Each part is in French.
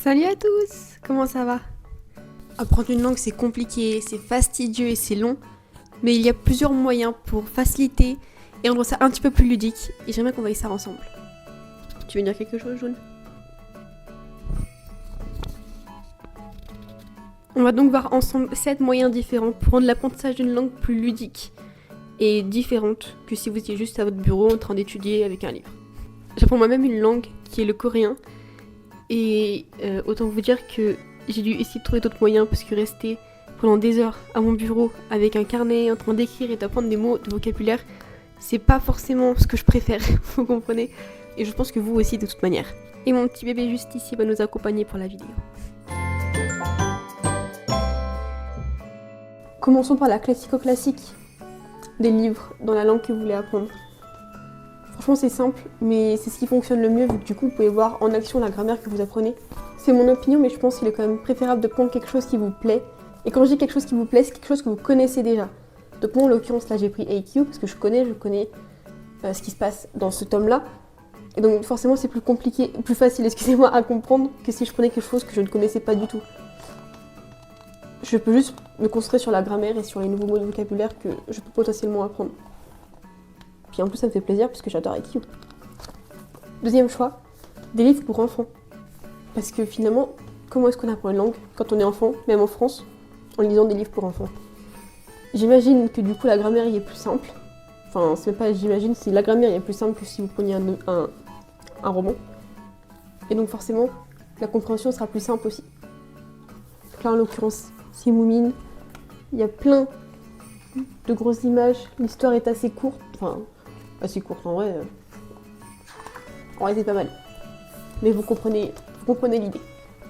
Salut à tous, comment ça va? Apprendre une langue c'est compliqué, c'est fastidieux et c'est long, mais il y a plusieurs moyens pour faciliter et rendre ça un petit peu plus ludique et j'aimerais qu'on voie ça ensemble. Tu veux dire quelque chose, Jaune? On va donc voir ensemble 7 moyens différents pour rendre l'apprentissage d'une langue plus ludique et différente que si vous étiez juste à votre bureau en train d'étudier avec un livre. J'apprends moi-même une langue qui est le coréen et autant vous dire que j'ai dû essayer de trouver d'autres moyens parce que rester pendant des heures à mon bureau avec un carnet en train d'écrire et d'apprendre des mots de vocabulaire, c'est pas forcément ce que je préfère, vous comprenez? Et je pense que vous aussi de toute manière. Et mon petit bébé juste ici va nous accompagner pour la vidéo. Commençons par la classico-classique des livres dans la langue que vous voulez apprendre. Franchement c'est simple, mais c'est ce qui fonctionne le mieux vu que du coup vous pouvez voir en action la grammaire que vous apprenez. C'est mon opinion, mais je pense qu'il est quand même préférable de prendre quelque chose qui vous plaît. Et quand je dis quelque chose qui vous plaît, c'est quelque chose que vous connaissez déjà. Donc moi en l'occurrence là j'ai pris AQ parce que je connais ce qui se passe dans ce tome-là. Et donc forcément c'est plus facile, excusez-moi, à comprendre que si je prenais quelque chose que je ne connaissais pas du tout. Je peux juste me concentrer sur la grammaire et sur les nouveaux mots de vocabulaire que je peux potentiellement apprendre. Puis en plus ça me fait plaisir puisque j'adore IQ. Deuxième choix, des livres pour enfants. Parce que finalement, comment est-ce qu'on apprend une langue quand on est enfant, même en France, en lisant des livres pour enfants? J'imagine que du coup la grammaire y est plus simple. Enfin, c'est même pas j'imagine, c'est la grammaire y est plus simple que si vous preniez un roman. Et donc forcément, la compréhension sera plus simple aussi. Donc là en l'occurrence, c'est Moumine. Il y a plein de grosses images. L'histoire est assez courte. Enfin, assez courte en vrai. En vrai c'est pas mal. Mais vous comprenez l'idée.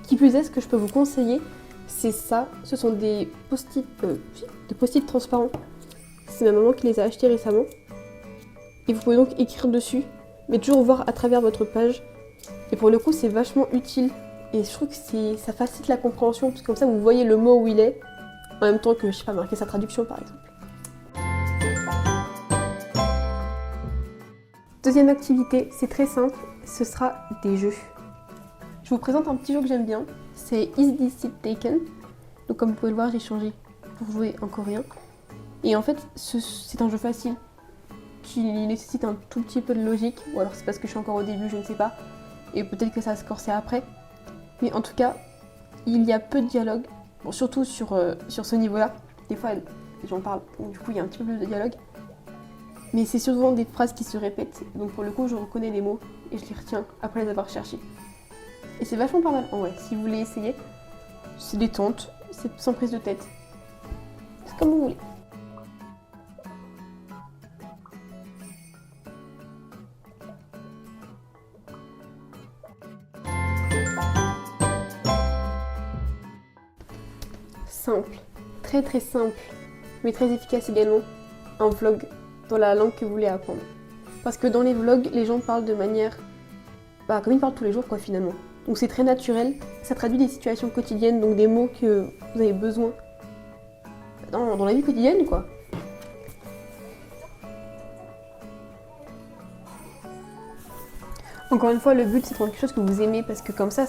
Qui plus est, ce que je peux vous conseiller, c'est ça. Ce sont des post-it transparents. C'est ma maman qui les a achetés récemment. Et vous pouvez donc écrire dessus, mais toujours voir à travers votre page. Et pour le coup, c'est vachement utile. Et je trouve que ça facilite la compréhension, parce que comme ça, vous voyez le mot où il est, en même temps que, je sais pas, marquer sa traduction par exemple. Deuxième activité, c'est très simple, ce sera des jeux. Je vous présente un petit jeu que j'aime bien, c'est Is This It Taken. Donc comme vous pouvez le voir, j'ai changé pour jouer en coréen. Et en fait, c'est un jeu facile, qui nécessite un tout petit peu de logique, ou alors c'est parce que je suis encore au début, je ne sais pas. Et peut-être que ça va se corser après. Mais en tout cas, il y a peu de dialogue, bon, surtout sur ce niveau-là. Des fois, les gens parlent, donc du coup il y a un petit peu plus de dialogue. Mais c'est souvent des phrases qui se répètent, donc pour le coup je reconnais les mots et je les retiens après les avoir cherchés. Et c'est vachement pas mal en vrai, si vous voulez essayer, c'est détente, c'est sans prise de tête. C'est comme vous voulez. Simple, très très simple, mais très efficace également, un vlog dans la langue que vous voulez apprendre. Parce que dans les vlogs, les gens parlent de manière, comme ils parlent tous les jours quoi finalement. Donc c'est très naturel, ça traduit des situations quotidiennes, donc des mots que vous avez besoin dans la vie quotidienne quoi. Encore une fois, le but c'est de prendre quelque chose que vous aimez parce que comme ça,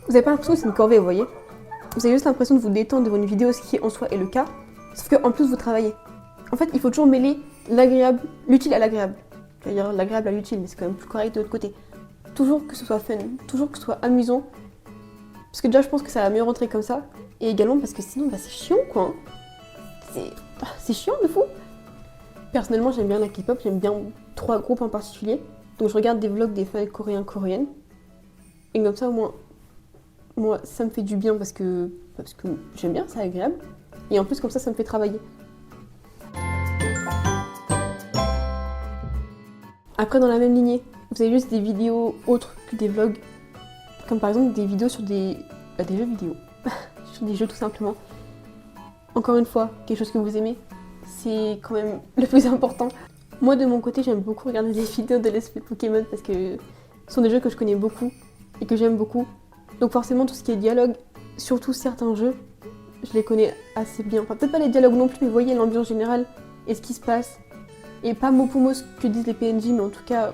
vous n'avez pas l'impression que c'est une corvée, vous voyez. Vous avez juste l'impression de vous détendre devant une vidéo, ce qui en soi est le cas, sauf qu'en plus vous travaillez. En fait, il faut toujours mêler l'agréable, l'utile à l'agréable. C'est-à-dire l'agréable à l'utile, mais c'est quand même plus correct de l'autre côté. Toujours que ce soit fun, toujours que ce soit amusant. Parce que déjà, je pense que ça va mieux rentrer comme ça. Et également parce que sinon, c'est chiant, quoi. C'est chiant de fou. Personnellement, j'aime bien la K-pop, j'aime bien 3 groupes en particulier. Donc je regarde des vlogs des fans coréennes. Et comme ça, au moins, moi, ça me fait du bien parce que j'aime bien, c'est agréable. Et en plus, comme ça me fait travailler. Après, dans la même lignée, vous avez juste des vidéos autres que des vlogs, comme par exemple des vidéos sur des jeux vidéo, sur des jeux tout simplement. Encore une fois, quelque chose que vous aimez, c'est quand même le plus important. Moi, de mon côté, j'aime beaucoup regarder des vidéos de Let's Play Pokémon parce que ce sont des jeux que je connais beaucoup et que j'aime beaucoup. Donc forcément, tout ce qui est dialogue, surtout certains jeux, je les connais assez bien. Enfin, peut-être pas les dialogues non plus, mais vous voyez l'ambiance générale et ce qui se passe. Et pas mot pour mot ce que disent les PNJ, mais en tout cas,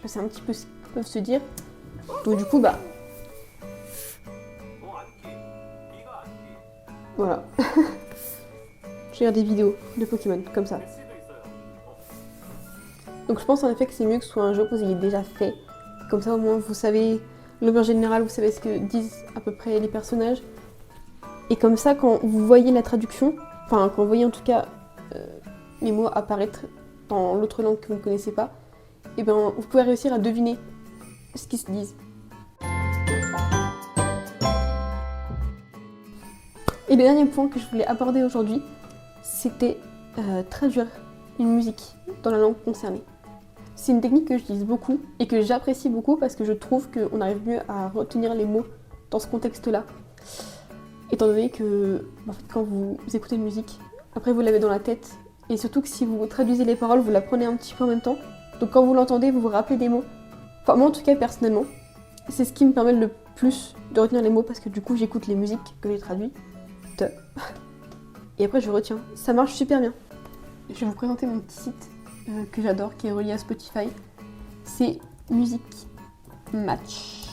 je sais un petit peu ce qu'ils peuvent se dire. Donc du coup, Voilà. Je regarde des vidéos de Pokémon, comme ça. Donc je pense en effet que c'est mieux que ce soit un jeu que vous ayez déjà fait. Comme ça au moins vous savez l'ambiance générale, vous savez ce que disent à peu près les personnages. Et comme ça quand vous voyez la traduction, enfin quand vous voyez en tout cas les mots apparaître dans l'autre langue que vous ne connaissez pas, et ben vous pouvez réussir à deviner ce qu'ils se disent. Et le dernier point que je voulais aborder aujourd'hui, c'était traduire une musique dans la langue concernée. C'est une technique que j'utilise beaucoup et que j'apprécie beaucoup parce que je trouve qu'on arrive mieux à retenir les mots dans ce contexte-là. Étant donné que en fait, quand vous écoutez une musique, après vous l'avez dans la tête et surtout que si vous traduisez les paroles, vous la prenez un petit peu en même temps. Donc quand vous l'entendez, vous vous rappelez des mots. Enfin moi en tout cas personnellement, c'est ce qui me permet le plus de retenir les mots parce que du coup j'écoute les musiques que j'ai traduites. Et après je retiens. Ça marche super bien. Je vais vous présenter mon petit site que j'adore, qui est relié à Spotify. C'est Music Match.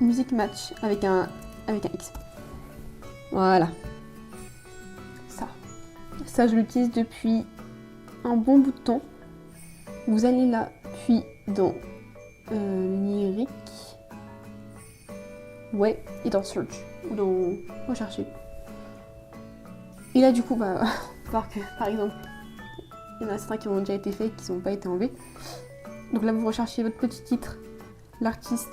Music Match avec un X. Voilà. Ça je l'utilise depuis un bon bout de temps. Vous allez là, puis dans lyrique. Ouais, et dans search. Ou dans rechercher. Et là du coup, bah, voir que par exemple, il y en a certains qui ont déjà été faits, qui n'ont pas été enlevés. Donc là vous recherchez votre petit titre, l'artiste,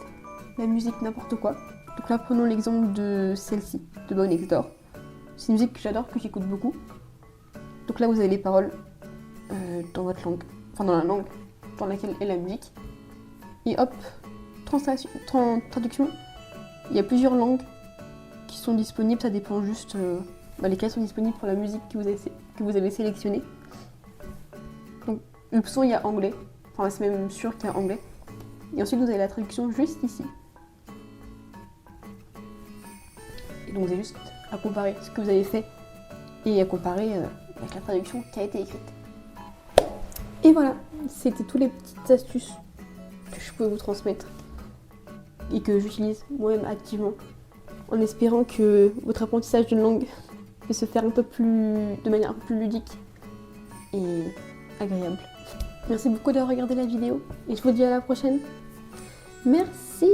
la musique, n'importe quoi. Donc là prenons l'exemple de celle-ci, de Boy Next Door. C'est une musique que j'adore, que j'écoute beaucoup. Donc là vous avez les paroles dans votre langue, enfin dans la langue dans laquelle est la musique. Et hop, traduction. Il y a plusieurs langues qui sont disponibles, ça dépend juste lesquelles sont disponibles pour la musique que vous avez sélectionnée. Donc le son il y a anglais, enfin c'est même sûr qu'il y a anglais. Et ensuite vous avez la traduction juste ici. Et donc vous avez juste à comparer ce que vous avez fait et à comparer avec la traduction qui a été écrite. Et voilà, c'était toutes les petites astuces que je pouvais vous transmettre et que j'utilise moi-même activement en espérant que votre apprentissage d'une langue puisse se faire de manière un peu plus ludique et agréable. Merci beaucoup d'avoir regardé la vidéo et je vous dis à la prochaine. Merci!